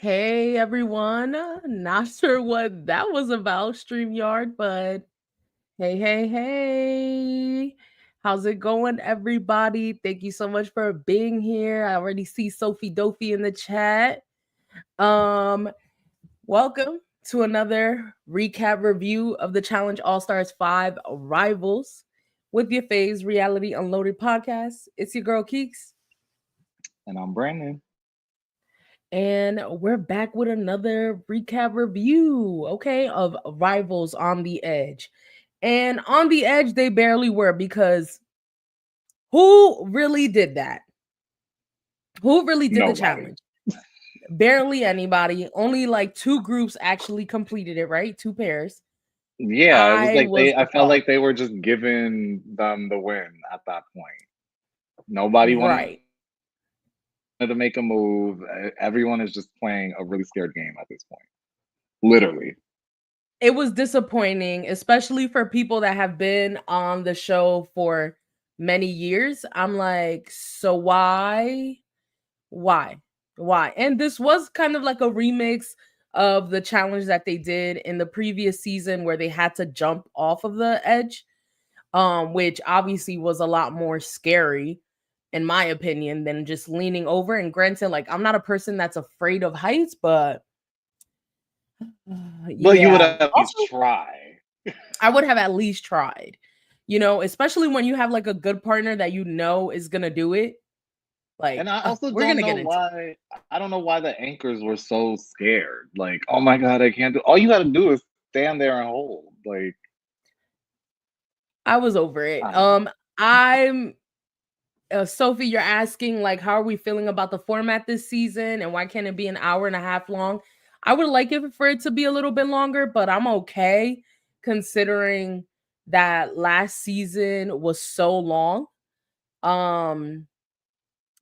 Hey everyone, not sure what that was about, StreamYard, but hey. How's it going, everybody? Thank you so much for being here. I already see Sophie Dophie in the chat. Um, Welcome to another recap review of the Challenge All Stars 5 Rivals with your Phase Reality Unloaded podcast. It's your girl Keeks. And I'm Brandon. And we're back with another recap review, okay, of Rivals on the Edge. And on the edge, they barely were because who really did that? Who really did the Nobody. challenge? Barely anybody. Only like two groups actually completed it, right? Two pairs. Yeah, it was I like was I felt appalled. like they were just giving them the win at that point. Nobody wanted Right. to make a move. Everyone is just playing a really scared game at this point. Literally. It was disappointing, especially for people that have been on the show for many years. I'm like, so why? Why? Why? And this was kind of like a remix of the challenge that they did in the previous season where they had to jump off of the edge, which obviously was a lot more scary in my opinion than just leaning over. And granted, like I'm not a person that's afraid of heights, but Well, you would yeah. at least Also, try. I would have at least tried. Especially when you have like a good partner that you know is gonna do it. And Like, I also we're don't gonna know get into. why. I don't know why the anchors were so scared. Like, oh my god, I can't do. All you got to do is stand there and hold. Like, I was over it. I don't know. I'm Sophie, you're asking like how are we feeling about the format this season and why can't it be an hour and a half long? I would like it for it to be a little bit longer, but I'm okay considering that last season was so long. Um,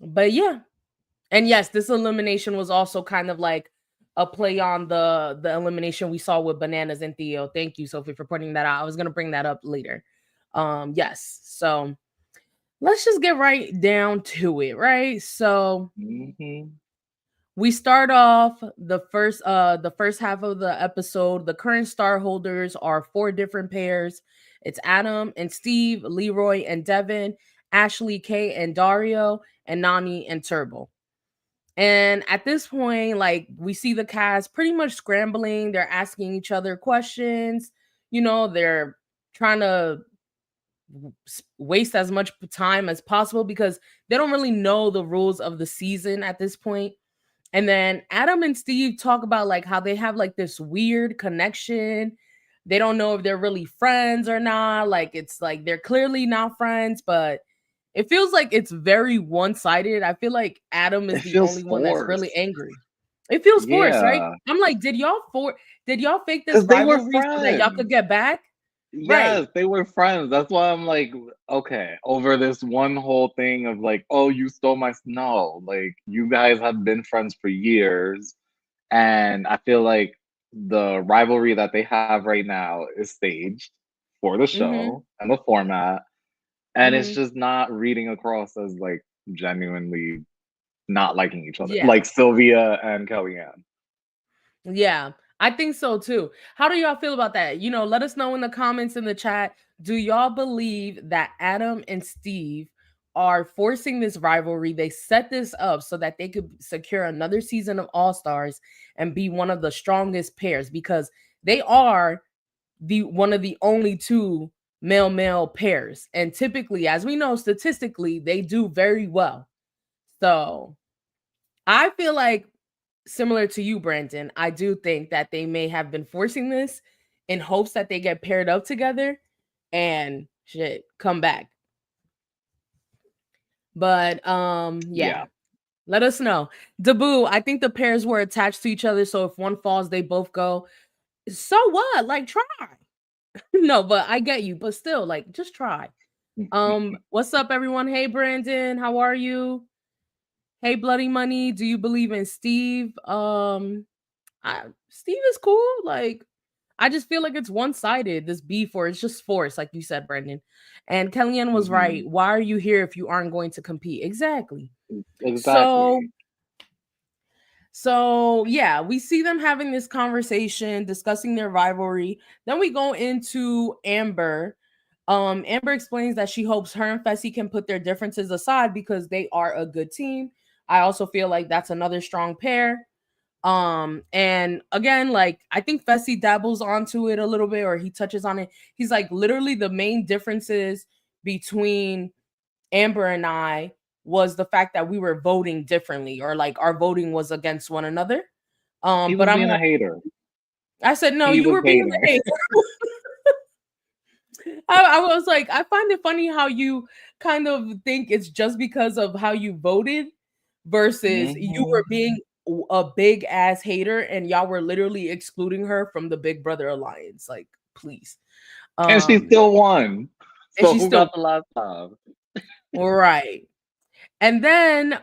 but yeah. And yes, this elimination was also kind of like a play on the elimination we saw with Bananas and Theo. Thank you, Sophie, for pointing that out. I was gonna bring that up later. Yes. So let's just get right down to it, right? So Hmm. we start off the first half of the episode. The current star holders are four different pairs. It's Adam and Steve, Leroy and Devin, Ashley, Kay and Dario, and Nani and Turbo. And at this point, like we see the cast pretty much scrambling. They're asking each other questions. They're trying to waste as much time as possible because they don't really know the rules of the season at this point. And then Adam and Steve talk about like how they have like this weird connection. They don't know if they're really friends or not. Like it's like they're clearly not friends, but it feels like it's very one-sided. I feel like Adam is It the feels only one that's really forced. angry. It feels forced, right? Yeah, I'm like, did y'all fake this because they were rivalry so that y'all could friends. get back? Right. Yes, they were friends. That's why I'm like, okay, over this one whole thing of like, oh, you stole my. No, like, you guys have been friends for years. And I feel like the rivalry that they have right now is staged for the Mm-hmm. show and the format. And it's Mm-hmm. just not reading across as like genuinely not liking each other, Yeah. like Sylvia and Kellyanne. Yeah, I think so too. How do y'all feel about that? Let us know in the comments in the chat. Do y'all believe that Adam and Steve are forcing this rivalry? They set this up so that they could secure another season of All Stars and be one of the strongest pairs because they are the one of the only two male pairs. And typically, as we know, statistically, they do very well. So I feel like similar to you, Brandon, I do think that they may have been forcing this in hopes that they get paired up together and shit come back. But yeah. Yeah. Let us know. Debut, I think the pairs were attached to each other, so if one falls, they both go. So what? Like try. No, but I get you, but still, like, just try. What's up, everyone? Hey Brandon, how are you? Hey Bloody Money, do you believe in Steve? Steve is cool. Like, I just feel like it's one sided, this beef, or it's just forced, like you said, Brendan. And Kellyanne was Hmm. right. Why are you here if you aren't going to compete? Exactly. So, Exactly. So yeah, we see them having this conversation, discussing their rivalry. Then we go into Amber. Amber explains that she hopes her and Fessy can put their differences aside because they are a good team. I also feel like that's another strong pair. And again, like I think Fessy dabbles onto it a little bit, or he touches on it. He's like, literally the main differences between Amber and I was the fact that we were voting differently, or like our voting was against one another. He But was I'm being a like, hater. I said, no, He you was were being hating. a hater. I was like, I find it funny how you kind of think it's just because of how you voted versus you Hmm. were being a big ass hater and y'all were literally excluding her from the Big Brother alliance. Like, please. And she Um, still won. and So she who still got the last time? right. And then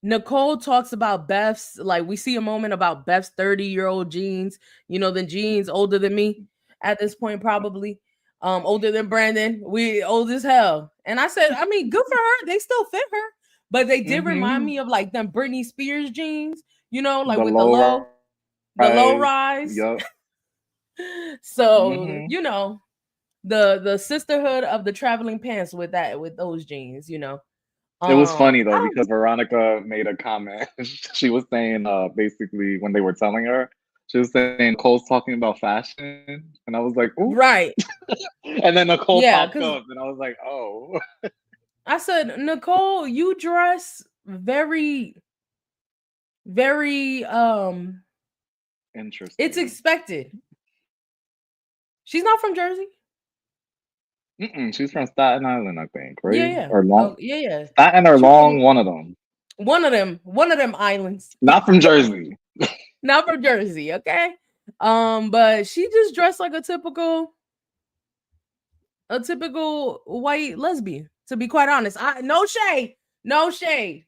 Nicole talks about Beth's, like we see a moment about Beth's 30-year-old jeans, the jeans older than me at this point, probably. Older than Brandon. We old as hell. And I said, I mean, good for her. They still fit her. But they did remind Hmm. me of like them Britney Spears jeans, like The with low rise. the low Yup. rise. Hmm. So, the sisterhood of the traveling pants with those jeans. It was funny though I don't. because Veronica made a comment. She was saying basically when they were telling her, she was saying Nicole's talking about fashion, and I was like, "Ooh!" Right. And then Nicole Yeah, popped because up, and I was like, "Oh, I said, Nicole, you dress very, very it's interesting." expected. She's not from Jersey. Mm-mm, she's from Staten Island, I think, Yeah, right? yeah. Or Oh, Long yeah, yeah. Staten or She Long, from one of them. one of them islands. Not from Jersey. Not from Jersey, okay? But she just dressed like a typical white lesbian, to be quite honest. No shade. No shade.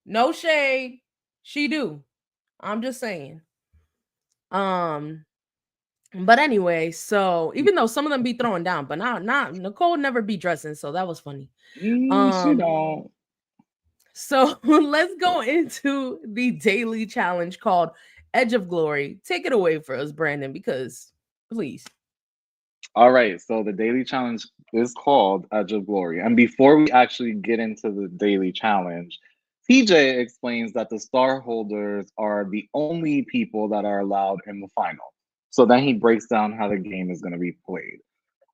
No shade. She do. I'm just saying. Um But anyway, so even though some of them be throwing down, but not Nicole never be dressing, so that was funny. She Um, don't. so let's go into the daily challenge called Edge of Glory. Take it away for us, Brandon, because please. All right, so the daily challenge is called Edge of Glory. And before we actually get into the daily challenge, TJ explains that the star holders are the only people that are allowed in the final. So then he breaks down how the game is going to be played.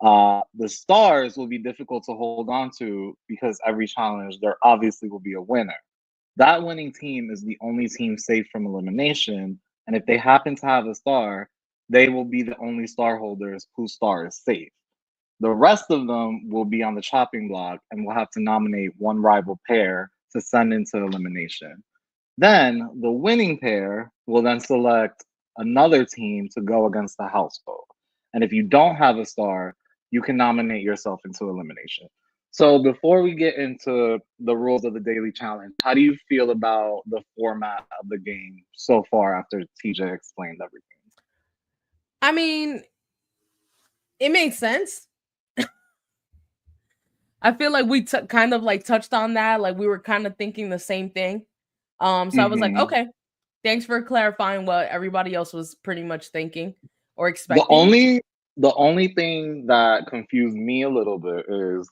The stars will be difficult to hold on to because every challenge, there obviously will be a winner. That winning team is the only team safe from elimination. And if they happen to have a star, they will be the only star holders whose star is safe. The rest of them will be on the chopping block and will have to nominate one rival pair to send into elimination. Then the winning pair will then select another team to go against the house vote. And if you don't have a star, you can nominate yourself into elimination. So before we get into the rules of the daily challenge, how do you feel about the format of the game so far after TJ explained everything? I mean, it makes sense. I feel like we kind of like touched on that, like we were kind of thinking the same thing. So I was like, Hmm. okay, thanks for clarifying what everybody else was pretty much thinking or The expecting. only the only thing that confused me a little bit is,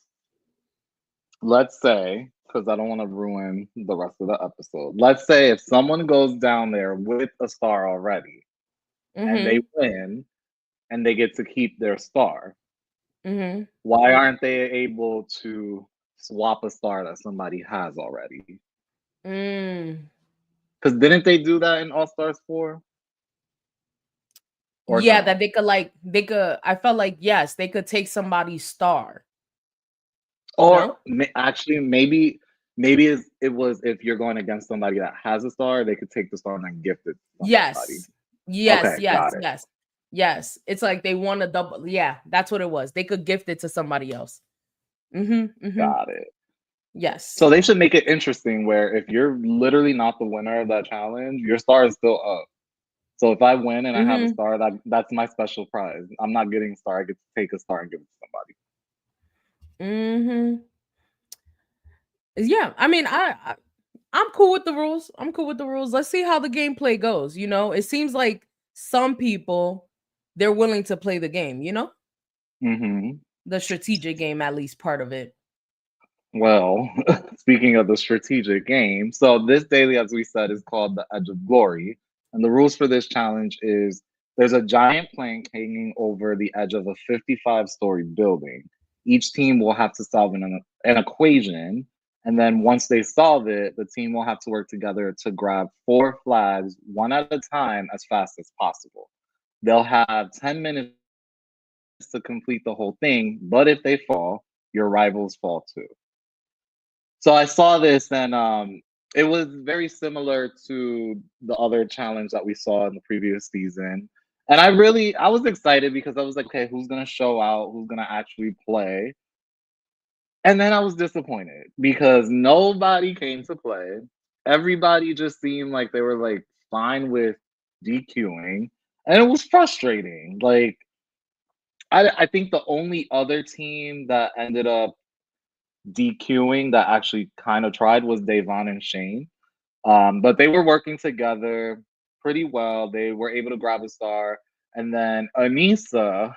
let's say, because I don't want to ruin the rest of the episode. Let's say if someone goes down there with a star already and they Mm-hmm. win and they get to keep their star, Mm-hmm. why aren't they able to swap a star that somebody has already? Mm. Because didn't they do that in All Stars 4 or Yeah, no? that I felt like yes, they could take somebody's star. Or No? actually, maybe it was if you're going against somebody that has a star, they could take the star and then gift it to somebody. Yes. Yes, Okay, yes, got it. yes. Yes. It's like they want a double. Yeah, that's what it was. They could gift it to somebody else. Mm-hmm. Mm-hmm. Got it. Yes. So they should make it interesting where if you're literally not the winner of that challenge, your star is still up. So if I win and I have a Mm-hmm. star, that's my special prize. I'm not getting a star. I get to take a star and give it to somebody. Mm-hmm. Yeah. I mean, I'm cool with the rules. I'm cool with the rules. Let's see how the gameplay goes. It seems like some people they're willing to play the game. Hmm. The strategic game, at least part of it. Well, speaking of the strategic game, so this daily, as we said, is called the Edge of Glory. And the rules for this challenge is there's a giant plank hanging over the edge of a 55-story building. Each team will have to solve an equation. And then once they solve it, the team will have to work together to grab 4 flags, one at a time, as fast as possible. They'll have 10 minutes to complete the whole thing, but if they fall, your rivals fall too. So I saw this and it was very similar to the other challenge that we saw in the previous season. And I was excited because I was like, okay, who's gonna show out? Who's gonna actually play? And then I was disappointed because nobody came to play. Everybody just seemed like they were like fine with DQing. And it was frustrating. Like I think the only other team that ended up DQing that actually kind of tried was Davon and Shane. But they were working together pretty well. They were able to grab a star. And then Anissa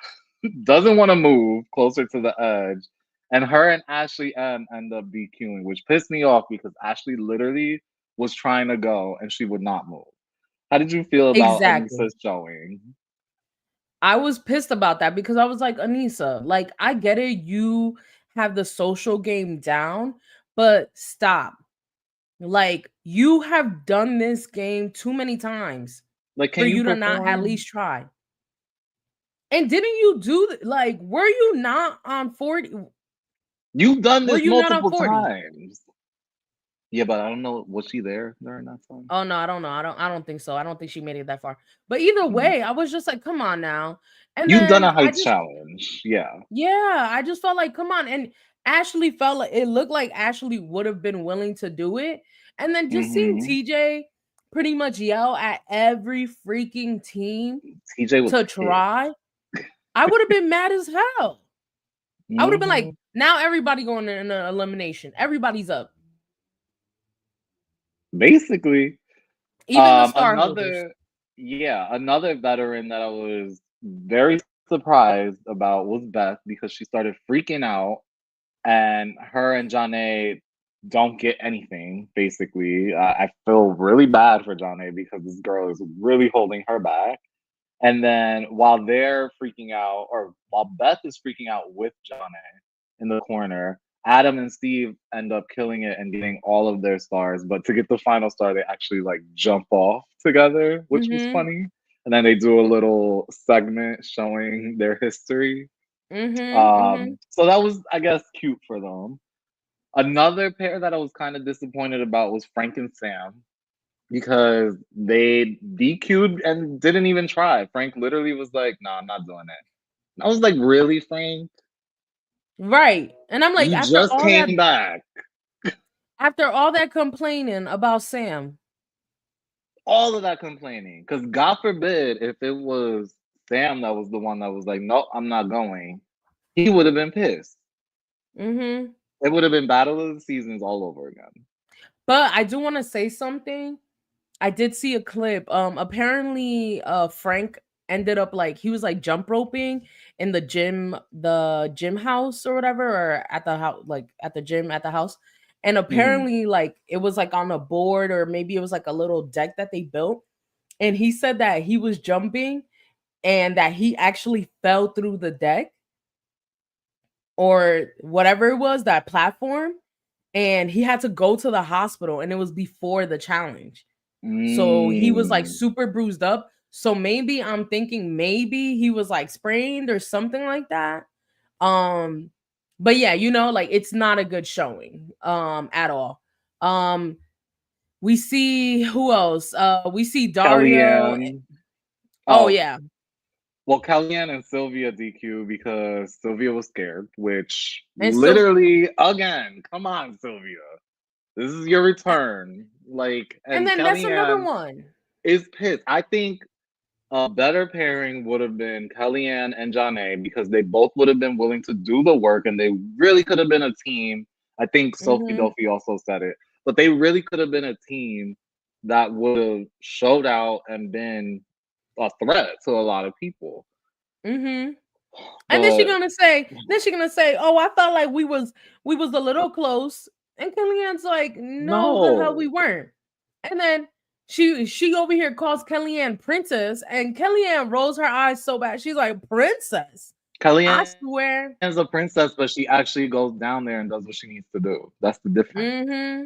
doesn't want to move closer to the edge. And her and Ashley M end up DQing, which pissed me off because Ashley literally was trying to go and she would not move. How did you feel about Exactly. Anissa's showing? I was pissed about that because I was like, Anissa, like, I get it. You have the social game down, but stop. Like, you have done this game too many times Like, for can you you to not at perform? least try. And didn't you like, were you not on 40? You've done Were this you not on multiple 40? times. Yeah, but I don't know. Was she there during that time? Oh no, I don't know. I don't think so. I don't think she made it that far. But either Mhm. way, I was just like, come on now. And You've done then a heights challenge. Yeah. yeah, I just felt like, come on. And Ashley felt like it looked like Ashley would have been willing to do it. And then just seeing Hmm. TJ pretty much yell at every freaking team TJ was to pissed. try, I would have been mad as hell. I would have been Hmm. like, now everybody going in an elimination. Everybody's up. Basically, Even the star holders. another, yeah, another veteran that I was very surprised about was Beth because she started freaking out, and her and Janae don't get anything. Basically, I feel really bad for Janae because this girl is really holding her back. And then while they're freaking out, or while Beth is freaking out with Johnny in the corner, Adam and Steve end up killing it and getting all of their stars. But to get the final star, they actually like jump off together, which was Mm-hmm. funny. And then they do a little segment showing their history. Mm-hmm. Mm-hmm. So that was, I guess, cute for them. Another pair that I was kind of disappointed about was Frank and Sam because they DQ'd and didn't even try. Frank literally was like, "No, I'm not doing it." And I was like, "Really, Frank? Right. And I'm like, You just came back. after all that complaining about Sam. All of that complaining, because God forbid if it was Sam that was the one that was like, "No, I'm not going." He would have been pissed. Mm-hmm. It would have been Battle of the Seasons all over again. But I do want to say something. I did see a clip. Apparently Frank ended up like he was like jump roping in the gym house or whatever, or at the house, like at the gym at the house. And Hmm. apparently like it was like on a board, or maybe it was like a little deck that they built. And he said that he was jumping and that he actually fell through the deck or whatever it was, that platform, and he had to go to the hospital, and it was before the challenge. So he was like Mm. super bruised up. So maybe I'm thinking maybe he was like sprained or something like that. Um but yeah, like it's not a good showing at all. Um we see who else? We see Dario. Kellyanne. Oh Oh, yeah. well, Kellyanne and Sylvia DQ because Sylvia was scared, which And still literally, again, come on, Sylvia. This is your return. Like, and and then that's another Kellyanne one. is pissed. I think a better pairing would have been Kellyanne and Janae because they both would have been willing to do the work and they really could have been a team. I think Sophie Mhm. Dolphy also said it. but they really could have been a team that would have showed out and been a threat to a lot of people. Mm-hmm. And But then she gonna say, "Oh, I felt like we was a little close." And Kellyanne's like, "No, the hell we no, weren't." And then she over here calls Kellyanne princess, and Kellyanne rolls her eyes so bad. She's like, "Princess? I Kellyanne's a swear." princess, but she actually goes down there and does what she needs to do. That's the difference. Mm-hmm.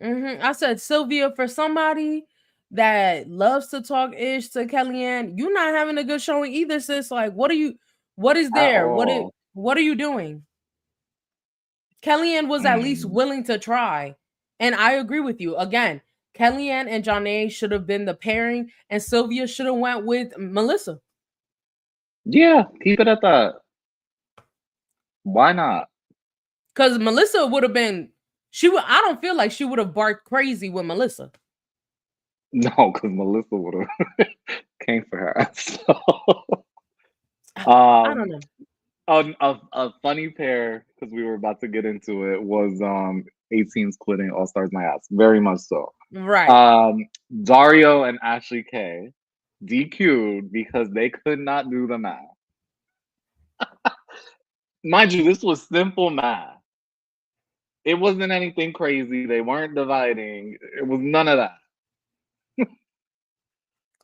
Mm-hmm. I said, Sylvia, for somebody that loves to talk ish to Kellyanne, you're not having a good showing either, sis. Like, what is At there? all. What are you doing? Kellyanne was at least Mm. willing to try. And I agree with you. Again, Kellyanne and Janae should have been the pairing, and Sylvia should have went with Melissa. Yeah, keep it at that. Why not? Because Melissa would have been, I don't feel like she would have barked crazy with Melissa. No, because Melissa would have came for her. So, I don't um, know. a funny pair because we were about to get into it was 18's quitting All Stars My Ass. Very much so. Right. Um, Dario and Ashley K DQ'd because they could not do the math. Mind you, this was simple math. It wasn't anything crazy. They weren't dividing. It was none of that.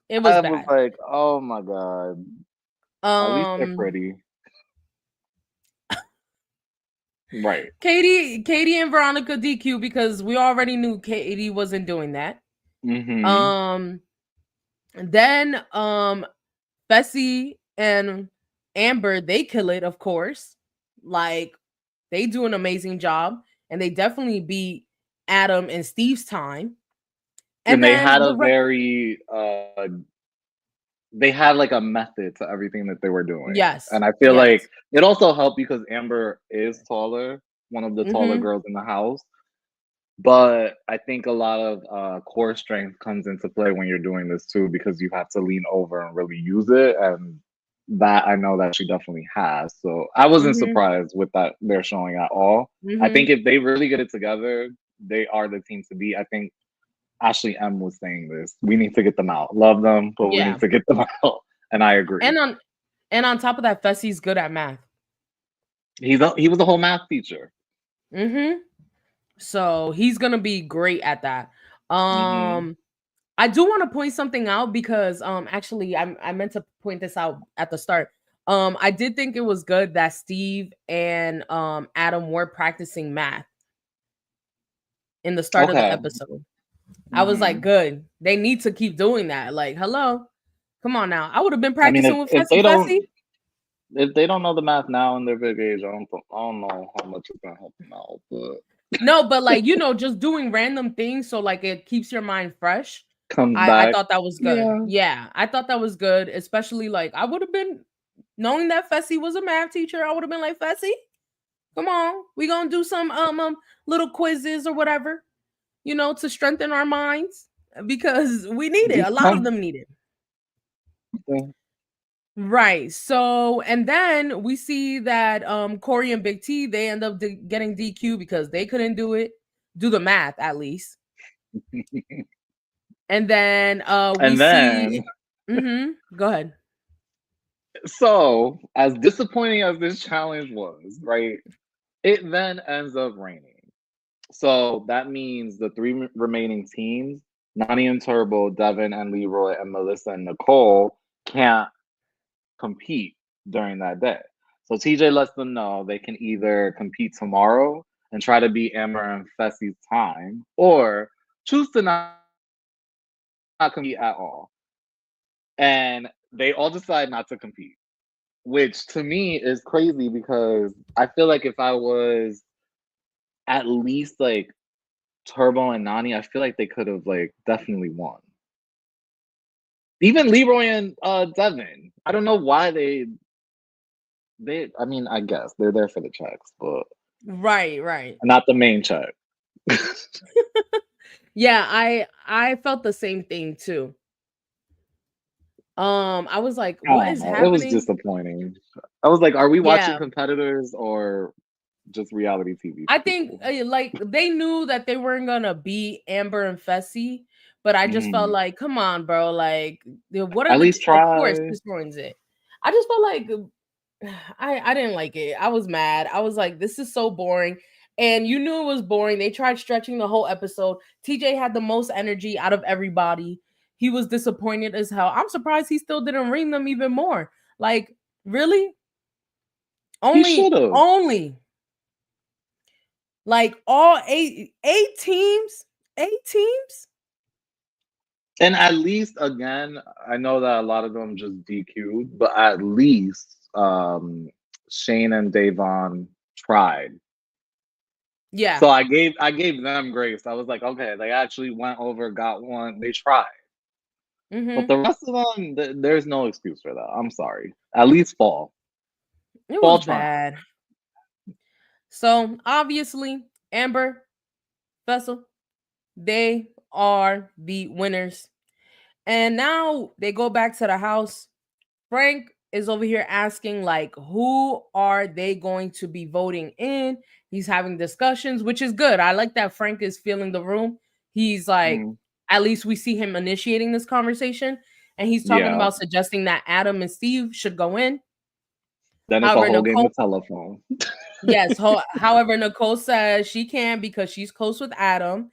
It was I was bad. like, oh my god. At least they're Um pretty. Right. Katie and Veronica DQ because we already knew Katie wasn't doing that. Mm-hmm. Um then Fessy and Amber, they kill it, of course. Like, they do an amazing job, and they definitely beat Adam and Steve's time. And And then they had like a method to everything that they were doing. yes, And I feel yes. like it also helped because Amber is taller, one of the taller Mm-hmm. girls in the house. But I think a lot of core strength comes into play when you're doing this too, because you have to lean over and really use it. And that I know that she definitely has. So I wasn't Mm-hmm. surprised with that they're showing at all. I Mm-hmm. think if they really get it together, they are the team to beat. I think Ashley M was saying this. We need to get them out. Love them, but we Yeah. need to get them out. And I agree. And on top of that, Fessy's good at math. He was a whole math teacher. Mm-hmm. So he's gonna be great at that. Hmm. Um I do want to point something out because actually I meant to point this out at the start. I did think it was good that Steve and Adam were practicing math in the start of the Okay. episode. I was like, Hmm. good. They need to keep doing that. Like, hello. Come on now. I would have been I mean, practicing with Fessy Fessy. if they don't know the math now in their big age, I don't know how much it's gonna help them out. But No, but like, just doing random things so like it keeps your mind fresh. comes I back. thought that was good. Yeah. Yeah, I thought that was good, especially like I would have been knowing that Fessy was a math teacher. I would have been like, Fessy, come on, we gonna do some little quizzes or whatever, to strengthen our minds because we need it. Be A lot of them need it. something. Right. So, and then we see that Corey and Big T, they end up getting DQ because they couldn't do the math at least. And then we And see then, go ahead. so as disappointing as this challenge was, right? It then ends up raining. So that means the three remaining teams, Nani and Turbo, Devin and Leroy, and Melissa and Nicole, can't compete during that day. So TJ lets them know they can either compete tomorrow and try to beat Amber and Fessy's time, or choose to not compete at all. And they all decide not to compete, which to me is crazy because I feel like if I was at least like Turbo and Nani, I feel like they could have like definitely won. Even Leroy and Devin. I don't know why they I mean, I guess they're there for the checks, but Right, right. not the main check. Yeah, I felt the same thing too. I was like, I what don't is know. It was happening? disappointing. I was like, are we watching Yeah. competitors or just reality TV I think people. like they knew that they weren't gonna beat Amber and Fessy, but I just felt Mhm. like, come on, bro. Like, what are At the? least Of course, try. this ruins it. I just felt like I didn't like it. I was mad. I was like, this is so boring. And you knew it was boring. They tried stretching the whole episode. TJ had the most energy out of everybody. He was disappointed as hell. I'm surprised he still didn't ring them even more. Like, really? He should Only, have. only like all eight teams, eight teams. And at least again, I know that a lot of them just DQ'd, but at least Shane and Davon tried. Yeah. So I gave them grace. I was like, okay, they actually went over, got one, they tried. But Mm-hmm. the rest of them, there's no excuse for that. I'm sorry. At least fall. It Fall was trying. bad. So obviously, Amber, Vessel, they are the winners. And now they go back to the house. Frank is over here asking, like, who are they going to be voting in? He's having discussions, which is good. I like that Frank is feeling the room. He's like, Mm, at least we see him initiating this conversation. And he's talking yeah. about suggesting that Adam and Steve should go in. Then it's a However, whole game Nicole, of telephone. yes, however, Nicole says she can because she's close with Adam.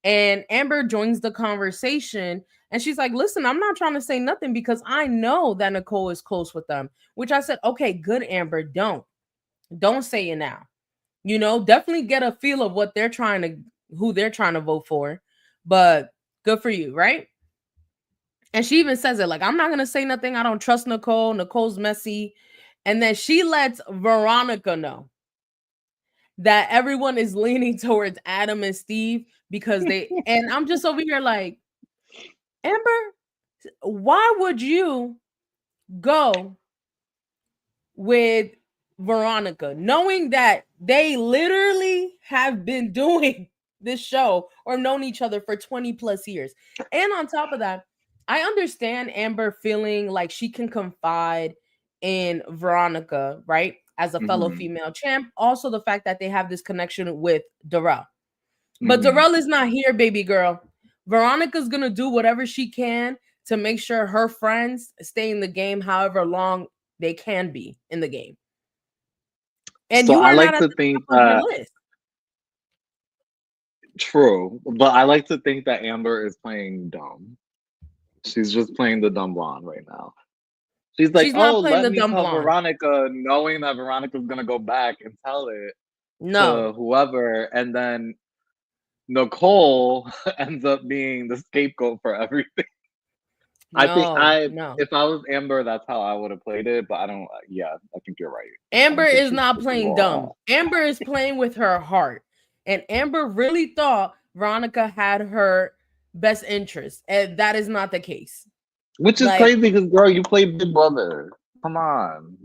And Amber joins the conversation and she's like, listen, I'm not trying to say nothing because I know that Nicole is close with them. Which I said, okay, good, Amber. Don't say it now. You know, definitely get a feel of what they're trying to, who they're trying to vote for. But good for you, right? And she even says it like, I'm not going to say nothing. I don't trust Nicole. Nicole's messy. And then she lets Veronica know that everyone is leaning towards Adam and Steve because and I'm just over here like, Amber, why would you go with Veronica knowing that they literally have been doing this show or known each other for 20 plus years? And on top of that, I understand Amber feeling like she can confide in Veronica, right? As a fellow Hmm. female champ. Also, the fact that they have this connection with Darrell. But Hmm. Darrell is not here, baby girl. Veronica's gonna do whatever she can to make sure her friends stay in the game however long they can be in the game. And So you I are not like at to the think top of her that list. true, but I like to think that Amber is playing dumb. She's just playing the dumb blonde right now. She's like, She's "Oh, not playing let the me dumb tell blonde. Veronica," knowing that Veronica's gonna go back and tell it No, to whoever, and then Nicole ends up being the scapegoat for everything. I think I, no. if I was Amber, that's how I would have played it. But I don't. Yeah, I think you're right. I Amber don't think is she's not supposed to playing go at dumb. all. Amber is playing with her heart. And Amber really thought Veronica had her best interest. And that is not the case. Which is Like, crazy because girl, you play Big Brother. Come on.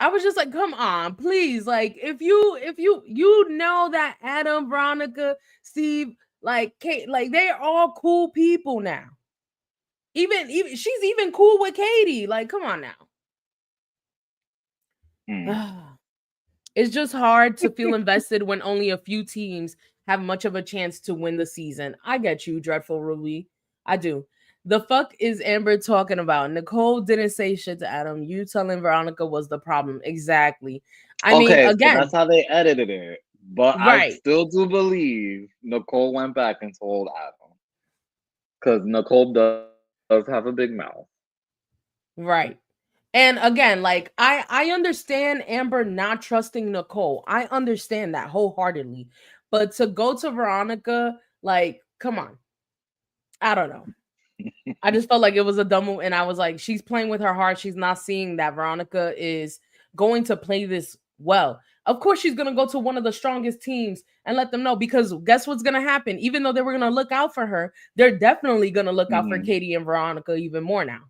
I was just like, come on, please. Like, if you know that Adam, Veronica, Steve, like Kate, like they're all cool people now. Even she's even cool with Katie. Like, come on Mm. now. It's just hard to feel invested when only a few teams have much of a chance to win the season. I get you, Dreadful Ruby. I do. The fuck is Amber talking about? Nicole didn't say shit to Adam. You telling Veronica was the problem. Exactly. I mean, Okay, so that's again, how they edited it. But I right, still do believe Nicole went back and told Adam because Nicole does have a big mouth. right. And again, like I understand Amber not trusting Nicole. I understand that wholeheartedly. But to go to Veronica, like, come on. I don't know. I just felt like it was a dumb move, and I was like, she's playing with her heart. She's not seeing that Veronica is going to play this well. Of course, she's gonna go to one of the strongest teams and let them know because guess what's gonna happen? Even though they were gonna look out for her, they're definitely gonna look out for Hmm. Katie and Veronica even more now.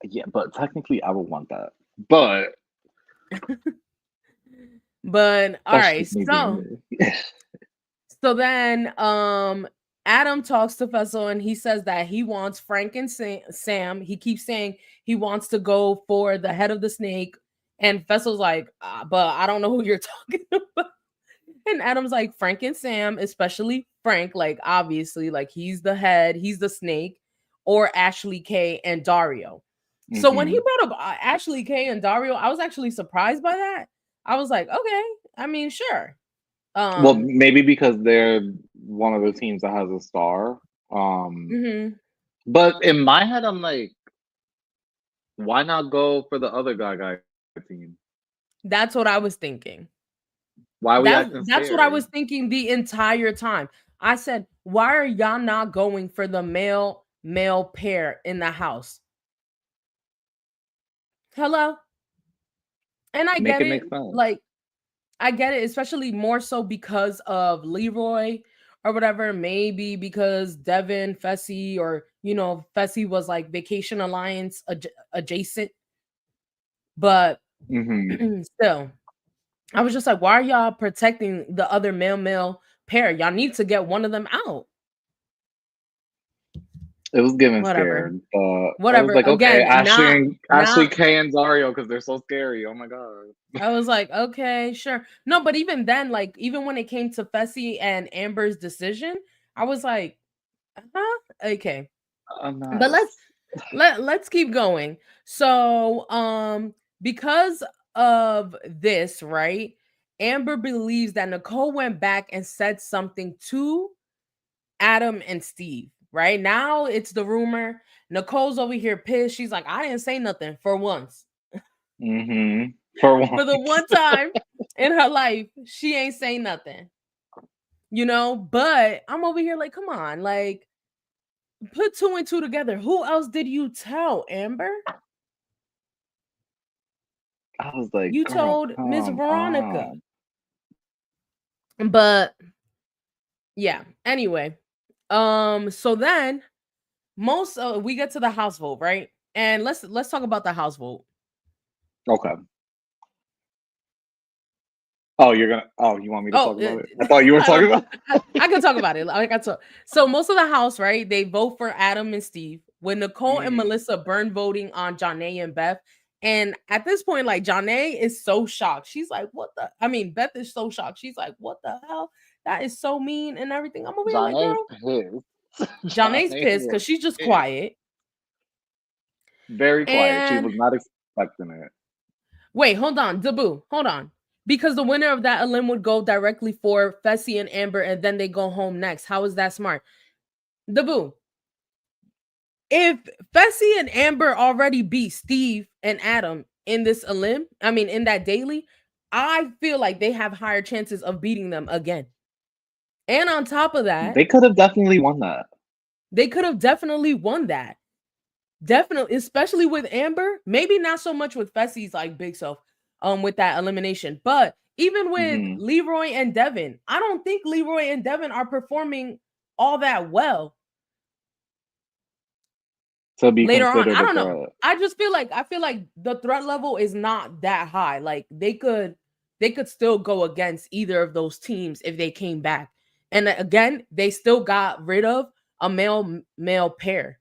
Yeah, but technically, I would want that. But But all that's right, just me being so me. then Adam talks to Fessel and he says that he wants Frank and Sam. He keeps saying he wants to go for the head of the snake And Fessel's like, but I don't know who you're talking about. And Adam's like, Frank and Sam, especially Frank, like obviously, like he's the head, he's the snake, or Ashley K and Dario. So when he Hmm. brought up Ashley K and Dario, I was actually surprised by that. I was like, okay, I mean, sure. Well, Um, maybe because they're one of the teams that has a star. Um, mhm. but in my head, I'm like, why not go for the other guy team? That's what I was thinking. Why are we acting That's what I scared? was thinking the entire time. I said, why are y'all not going for the male pair in the house? Hello? And I Make get it make it. sense. Like I get it, especially more so because of Leroy or whatever. Maybe because Devin, Fessy, or Fessy was like Vacation Alliance adjacent. But Hmm. still, I was just like, why are y'all protecting the other male pair? Y'all need to get one of them out. It was giving Whatever. scared, but I was Whatever. like, okay, Again, Ashley not K and Dario because they're so scary. Oh my god. I was like, okay, sure. No, but even then, like, even when it came to Fessy and Amber's decision, I was like, huh? Okay. A But mess. let's keep going. So, because of this, right? Amber believes that Nicole went back and said something to Adam and Steve. Right now, it's the rumor. Nicole's over here pissed. She's like, I didn't say nothing for once. Hmm. For For the once. one time in her life, she ain't saying nothing. But I'm over here like, come on, like, put two and two together. Who else did you tell, Amber? I was like, You girl, told Miss come Veronica. on. But yeah, anyway. So then most we get to the house vote, right? And let's talk about the house vote. Okay. Oh, you're gonna. Oh, you want me to Oh, talk about it? I thought you were I don't. talking about. I can talk about it. Like I talk. So most of the house, right? They vote for Adam and Steve. With Nicole and Mm. Melissa burn voting on Janae and Beth. And at this point, like Janae is so shocked. She's like, "What the?" I mean, Beth is so shocked. She's like, "What the hell? That is so mean and everything." I'm over here like, Johnny's "Girl." pissed. Janae's Johnny pissed was because she's just pissed. quiet. Very quiet. She And was not expecting it. wait, hold on, Dabu, hold on. Because the winner of that elim would go directly for Fessy and Amber, and then they go home next. How is that smart? Dabu, if Fessy and Amber already beat Steve and Adam in this elim, I mean in that daily, I feel like they have higher chances of beating them again. And on top of that, They could have definitely won that. they could have definitely won that. Definitely, especially with Amber. Maybe not so much with Fessy's like big self, with that elimination. But even with Hmm. Leroy and Devin, I don't think Leroy and Devin are performing all that well To be later on. considered I a don't know. threat. I feel like the threat level is not that high. Like they could still go against either of those teams if they came back. And again, they still got rid of a male pair.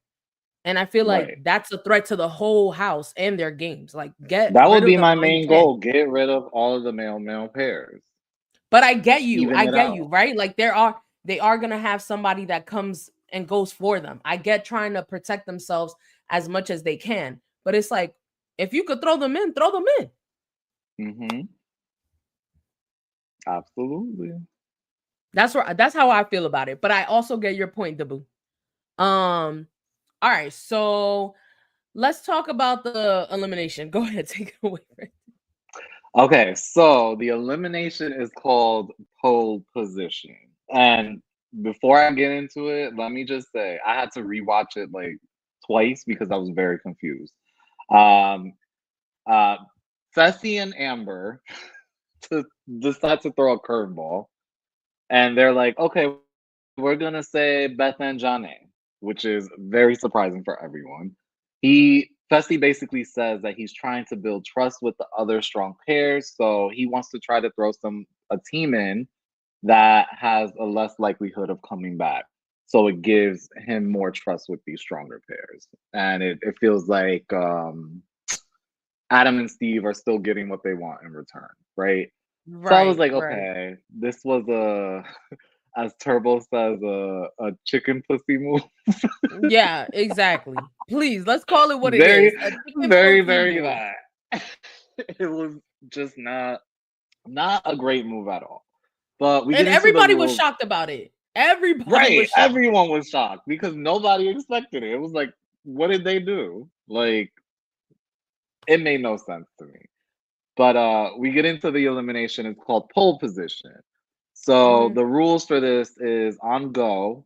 And I feel like Right. that's a threat to the whole house and their games. Like get That rid would of be them my while you main can. goal. Get rid of all of the male pairs. But I get you. Even I it get you, out. right? Like they are gonna have somebody that comes and goes for them. I get trying to protect themselves as much as they can. But it's like if you could throw them in, throw them in. Hmm. Absolutely. That's how I feel about it. But I also get your point, Dabu. Um, all right, so let's talk about the elimination. Go ahead, take it away. Okay, so the elimination is called pole position. And before I get into it, let me just say I had to rewatch it like twice because I was very confused. Um uh Fessy and Amber to decide to throw a curveball and they're like, okay, we're gonna say Beth and Janae, which is very surprising for everyone. Fessy basically says that he's trying to build trust with the other strong pairs, so he wants to try to throw a team in that has a less likelihood of coming back. So it gives him more trust with these stronger pairs. And it feels like Adam and Steve are still getting what they want in return, right? So I was Right, like, right. okay, this was a, as Turbo says, a chicken pussy move. Yeah, exactly. Please, let's call it what it Very, is. A chicken very, pussy very move. bad. It was just not a great move at all. But we And get into the everybody was rules. shocked about it. Everybody Right. was shocked. Everyone was shocked because nobody expected it. It was like, what did they do? Like, it made no sense to me. But we get into the elimination. It's called pole position. So Mhm. the rules for this is on go.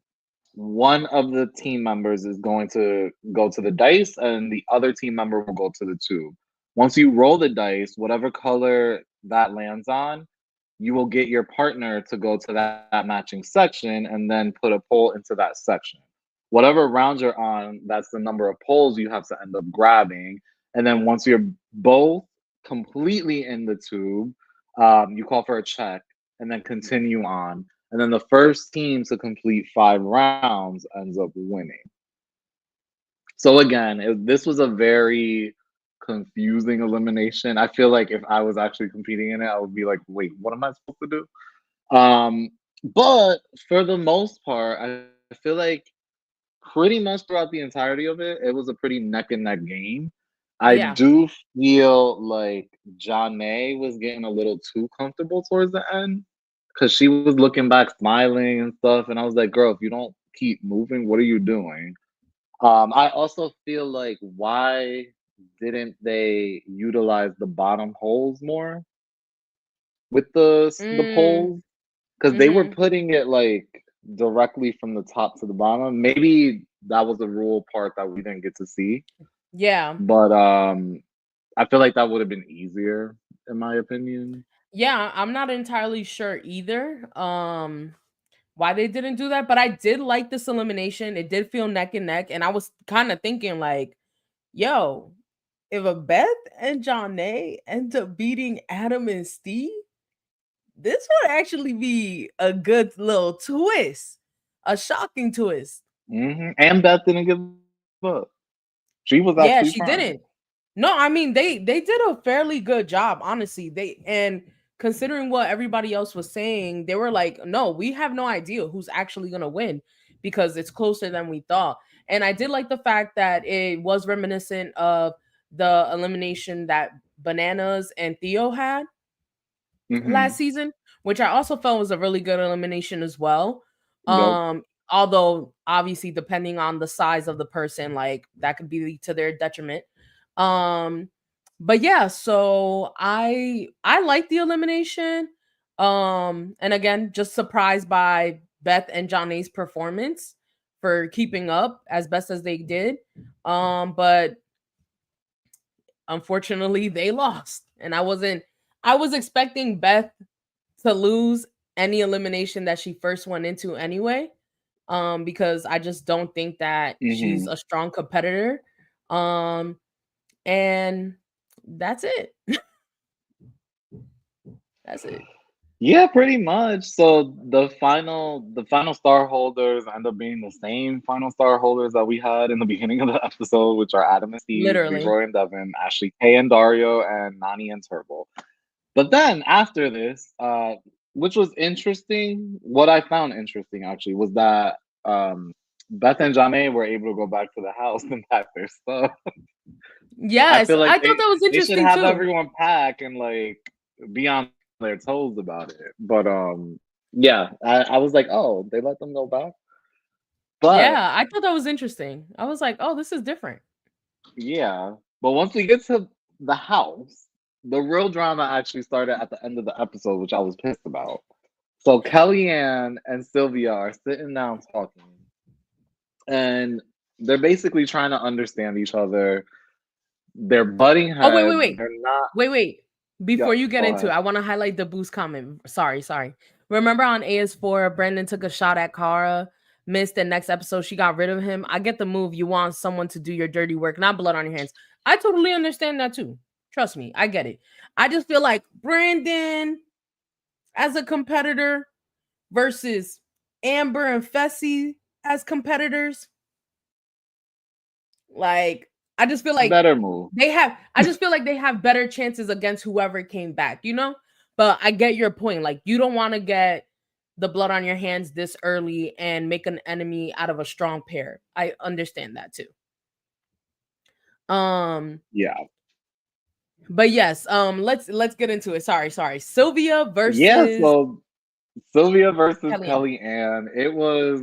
One of the team members is going to go to the dice, and the other team member will go to the tube. Once you roll the dice, whatever color that lands on, you will get your partner to go to that matching section and then put a pole into that section. Whatever round you're on, that's the number of poles you have to end up grabbing. And then once you're both completely in the tube, you call for a check and then continue on. And then the first team to complete 5 rounds ends up winning. So again, this was a very confusing elimination. I feel like if I was actually competing in it, I would be like, wait, what am I supposed to do? But for the most part, I feel like pretty much throughout the entirety of it, it was a pretty neck and neck game. I Yeah. do feel like John May was getting a little too comfortable towards the end because she was looking back, smiling and stuff, and I was like, "Girl, if you don't keep moving, what are you doing?" I also feel like why didn't they utilize the bottom holes more with the Mm. poles? Because they were Mhm. putting it like directly from the top to the bottom. Maybe that was a rule part that we didn't get to see, Yeah. but I feel like that would have been easier in my opinion. Yeah, I'm not entirely sure either. Why they didn't do that, but I did like this elimination. It did feel neck and neck, and I was kind of thinking like, yo, if a Beth and Johnny end up beating Adam and Steve, this would actually be a good little twist, a shocking twist. And Beth didn't give up. She was actually fine. Yeah, she didn't. No, I mean they did a fairly good job, honestly. They and considering what everybody else was saying, they were like, "No, we have no idea who's actually going to win because it's closer than we thought." And I did like the fact that it was reminiscent of the elimination that Bananas and Theo had Hmm. last season, which I also felt was a really good elimination as well. Yep. Although obviously depending on the size of the person, like that could be to their detriment. Um, but yeah, so I like the elimination. And again, just surprised by Beth and Johnny's performance for keeping up as best as they did. But unfortunately they lost. And I was expecting Beth to lose any elimination that she first went into anyway, because I just don't think that she's Hmm. a strong competitor. Um, and that's it. That's it. Yeah, pretty much. So the final star holders end up being the same final star holders that we had in the beginning of the episode, which are Adam and Steve, Literally. Leroy and Devin, Ashley K and Dario, and Nani and Turbo. But then after this, which was interesting, what I found interesting actually was that Beth and Janae were able to go back to the house and pack their stuff. I Yes, feel like I thought that was they should interesting have too. everyone pack and like be on their toes about it. But yeah, I was like, oh, they let them go back. But Yeah, I thought that was interesting. I was like, oh, this is different. yeah, but once we get to the house, the real drama actually started at the end of the episode, which I was pissed about. So Kellyanne and Sylvia are sitting down talking, and they're basically trying to understand each other. They're butting Oh, wait, wait, heads. wait. They're not. Wait, wait. Yeah, Before you get go into it, ahead. I want to highlight the boost comment. Sorry, sorry. Remember on AS4, Brandon took a shot at Kara, missed the next episode, she got rid of him. I get the move. You want someone to do your dirty work, not blood on your hands. I totally understand that too. Trust me, I get it. I just feel like Brandon as a competitor versus Amber and Fessy as competitors, like I just feel like Better move. I just feel like they have better chances against whoever came back, you know? But I get your point. Like, you don't want to get the blood on your hands this early and make an enemy out of a strong pair. I understand that too. Um, Yeah. but yes, let's get into it. Sorry. Sylvia Yeah, versus so Sylvia versus Kellyanne. Kellyanne, it was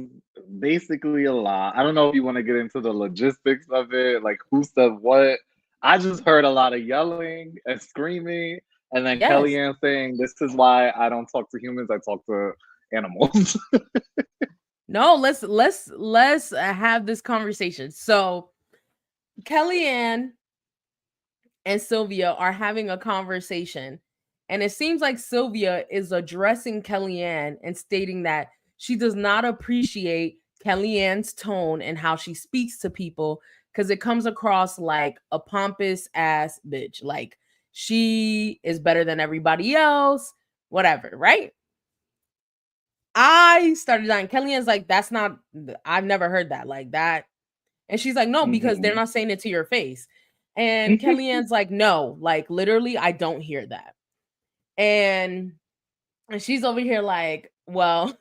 basically a lot. I don't know if you want to get into the logistics of it, like who said what. I just heard a lot of yelling and screaming, and then Yes. Kellyanne saying, "This is why I don't talk to humans, I talk to animals." No, let's have this conversation. So Kellyanne and Sylvia are having a conversation. And it seems like Sylvia is addressing Kellyanne and stating that she does not appreciate Kellyanne's tone and how she speaks to people because it comes across like a pompous ass bitch. Like she is better than everybody else, whatever, right? I started dying. Kellyanne's like, that's not, I've never heard that. Like that. And she's like, no, because they're Hmm. not saying it to your face. And Kellyanne's like, no, like literally, I don't hear that. And she's over here like, well,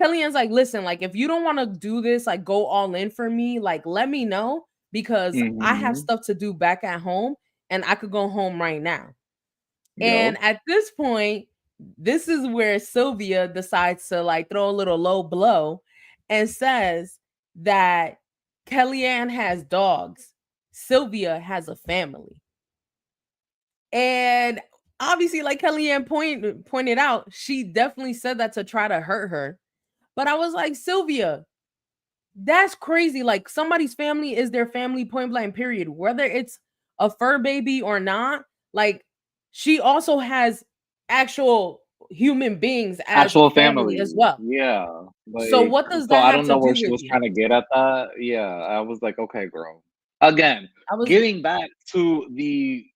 Kellyanne's like, listen, like if you don't want to do this, like go all in for me, like let me know because I have Hmm. stuff to do back at home and I could go home right now. Yup. And at this point, this is where Sylvia decides to like throw a little low blow and says that Kellyanne has dogs. Sylvia has a family. And obviously, like Kellyanne pointed out, she definitely said that to try to hurt her. But I was like, Sylvia, that's crazy. Like somebody's family is their family, point blank, period. Whether it's a fur baby or not, like she also has actual human beings as Actual family as family. well. Yeah. So Like, what does so that I have don't to know where do she with was you? trying to get at that. Yeah. I was like, okay, girl. Again, I was getting back to the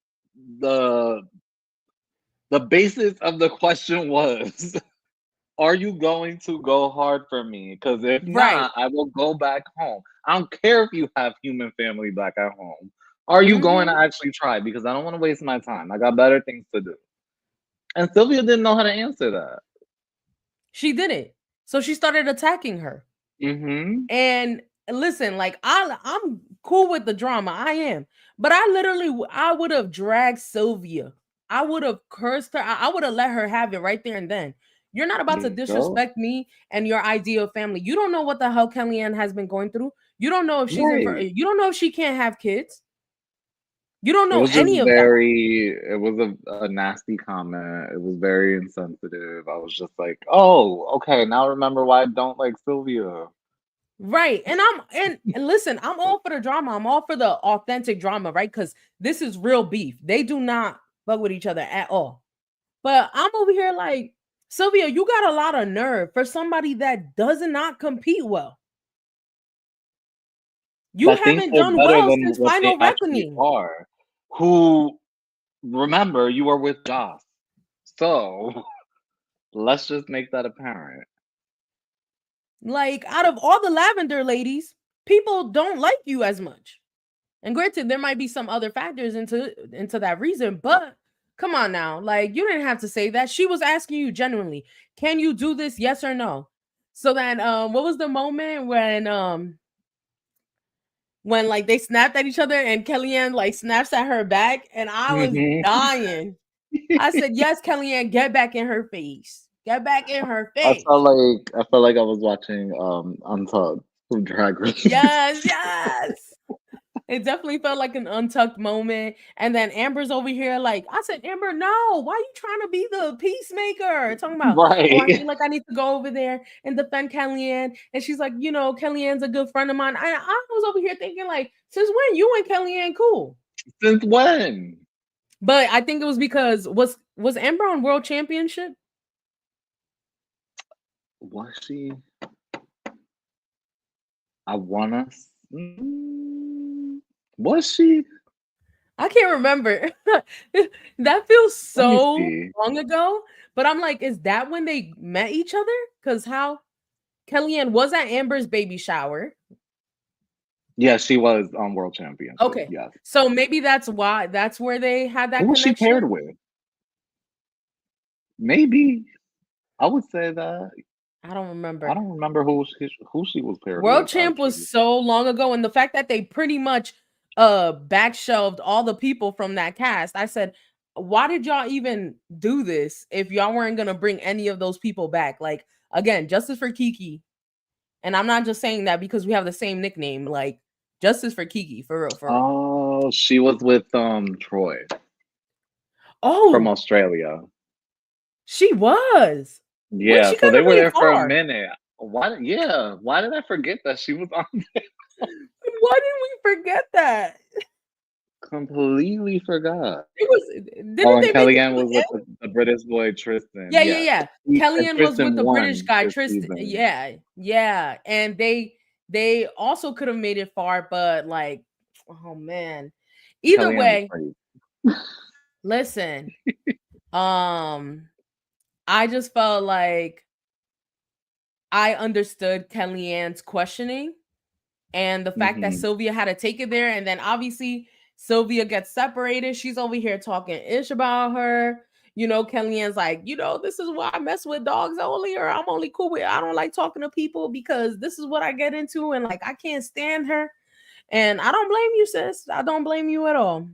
the basis of the question was, are you going to go hard for me? Because if right. not, I will go back home. I don't care if you have human family back at home. Are you going to Hmm. actually try? Because I don't want to waste my time. I got better things to do. And Sylvia didn't know how to answer that. She did it. So she started attacking her. Mm-hmm. And listen, like I'm cool with the drama. I am. But I literally I would have dragged Sylvia. I would have cursed her. I would have let her have it right there and then. You're not about There to you go. disrespect me and your idea of family. You don't know what the hell Kellyanne has been going through. You don't know if she's in Right. you don't know if she can't have kids. You don't It know was just any of that. very, it was a nasty comment. It was very insensitive. I was just like, oh, okay, now remember why I don't like Sylvia. Right. And and listen, I'm all for the drama. I'm all for the authentic drama, right? Cuz this is real beef. They do not fuck with each other at all. But I'm over here like, Sylvia, you got a lot of nerve for somebody that does not compete well. You That thinks haven't they're done better well than since what they Final actually Reckoning. are. Who, remember, you are with Joss. So let's just make that apparent. Like, out of all the Lavender ladies, people don't like you as much. And granted, there might be some other factors into that reason, but come on now. Like, you didn't have to say that. She was asking you genuinely, can you do this? Yes or no? So then what was the moment when like they snapped at each other and Kellyanne like snaps at her back and I was Hmm. dying. I said, yes, Kellyanne, get back in her face. Get back in her I face. felt like I was watching Untucked from Drag Race. Yes, yes. It definitely felt like an untucked moment. And then Amber's over here, like, I said, Amber, no, why are you trying to be the peacemaker? Talking about, oh, I Right. feel like I need to go over there and defend Kellyanne. And she's like, you know, Kellyanne's a good friend of mine. I was over here thinking, like, since when you and Kellyanne cool? Since when? But I think it was because was Amber on World Championship? Was she? I wanna. Mm, was she? I can't remember. That feels Let me so see. long ago. But I'm like, is that when they met each other? Because how Kellyanne was at Amber's baby shower. Yeah, she was on World Championship. Okay. Yes. So maybe that's where they had Who that was she paired connection. with? Maybe I would say that. I don't I remember. don't remember who she was paired World with Champ was actually. so long ago, and the fact that they pretty much back shelved all the people from that cast, I said, why did y'all even do this if y'all weren't gonna bring any of those people back? Like, again, justice for Kiki. And I'm not just saying that because we have the same nickname, like justice for Kiki, for real, for real. Oh, she was with Troy from Oh, Australia. she was. Wait, Yeah, she so kind they of were made it there for a far. minute. Why? Yeah, why did I forget that she was on? Why didn't we forget that? Completely forgot. It was Oh, didn't and they make it Kellyanne to was the with end? the British boy Tristan. Yeah, yeah, Yes, yeah. and Kellyanne was with Tristan the British won guy this Tristan. season. Yeah, yeah. And they also could have made it far, but like, oh man. Either Kellyanne was way, crazy. listen. Um, I just felt like I understood Kellyanne's questioning and the fact that Hmm. Sylvia had to take it there, and then obviously Sylvia gets separated. She's over here talking ish about her. Kellyanne's like, this is why I mess with dogs only, or I'm only cool with. I don't like talking to people because this is what I get into, and like I can't stand her. And I don't blame you, sis. I don't blame you at all.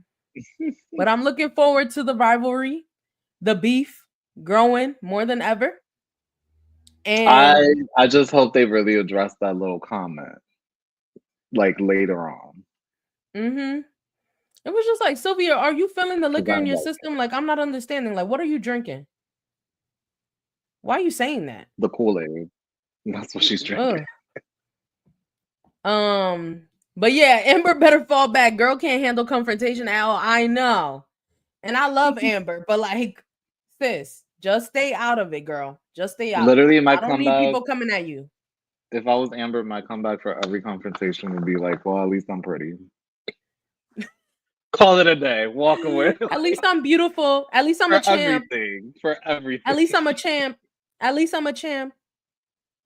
But I'm looking forward to the rivalry, the beef growing more than ever, I and I just hope they really address that little comment like later on mm-hmm. It was just like, Sylvia, are you feeling the because liquor I in your like system? Like, I'm not understanding. Like, what are you drinking? Why are you saying that? the Kool-Aid. That's what she's drinking. Ugh. Um, but yeah, Amber better fall back. Girl can't handle confrontation at all. I know. And I love Amber, but like, sis, just stay out of it, girl. Just stay out of it. Literally, my I don't need comeback. people coming at you. If I was Amber, my comeback for every confrontation would be like, "Well, at least I'm pretty." Call it a day. Walk away At least I'm beautiful. At least I'm a for champ. everything. For At everything. least I'm a champ. At least I'm a champ.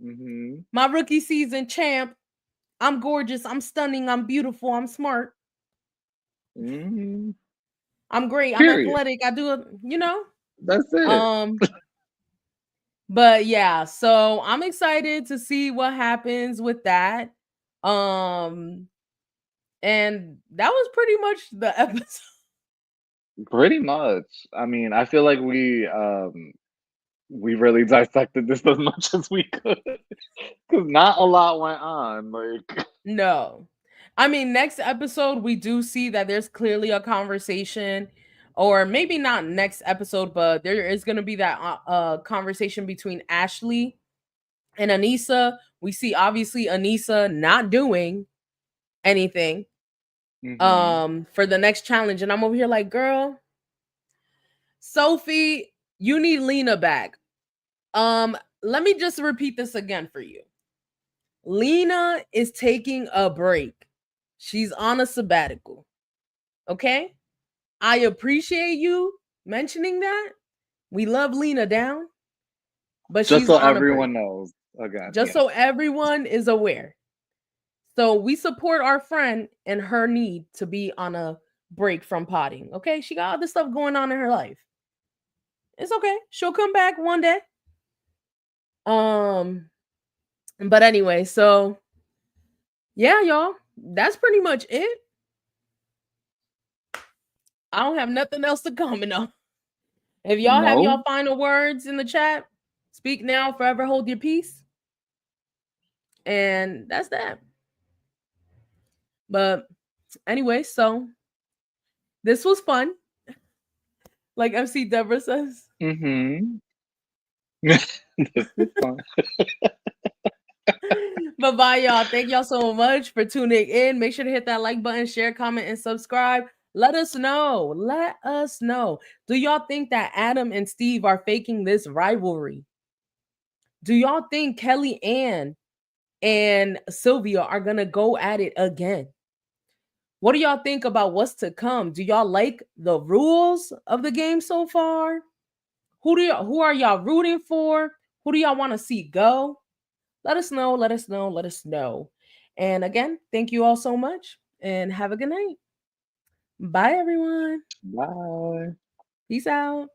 Hmm. My rookie season champ. I'm gorgeous. I'm stunning. I'm beautiful. I'm smart. Hmm. I'm great. I'm Period. athletic. I do it. That's it. Um, but yeah, so I'm excited to see what happens with that. Um, and that was pretty much the episode. Pretty much. I mean, I feel like we really dissected this as much as we could because not a lot went on. Like, No. I mean, next episode, we do see that there's clearly a conversation, or maybe not next episode, but there is going to be that conversation between Ashley and Anissa. We see obviously Anissa not doing anything hmm. for the next challenge, and I'm over here like, girl, Sophie, you need Lena back. Let me just repeat this again for you. Lena is taking a break. She's on a sabbatical. Okay? I appreciate you mentioning that. We love Lena down, but Just she's so on a break. everyone knows. Again, Just yes. so everyone is aware. So we support our friend and her need to be on a break from potting. Okay? She got other stuff going on in her life. It's okay. She'll come back one day. Um, but anyway, so yeah, y'all. That's pretty much it. I don't have nothing else to comment on. If y'all have No. y'all final words in the chat, speak now, forever hold your peace. And that's that. But anyway, so this was fun. Like MC Deborah says. Mm-hmm. This was fun. But bye, y'all. Thank y'all so much for tuning in. Make sure to hit that like button, share, comment, and subscribe. Let us know. Let us know. Do y'all think that Adam and Steve are faking this rivalry? Do y'all think Kelly Ann and Sylvia are gonna go at it again? What do y'all think about what's to come? Do y'all like the rules of the game so far? Who are y'all rooting for? Who do y'all want to see go? Let us know, let us know, let us know. And again, thank you all so much and have a good night. Bye, everyone. Bye. Peace out.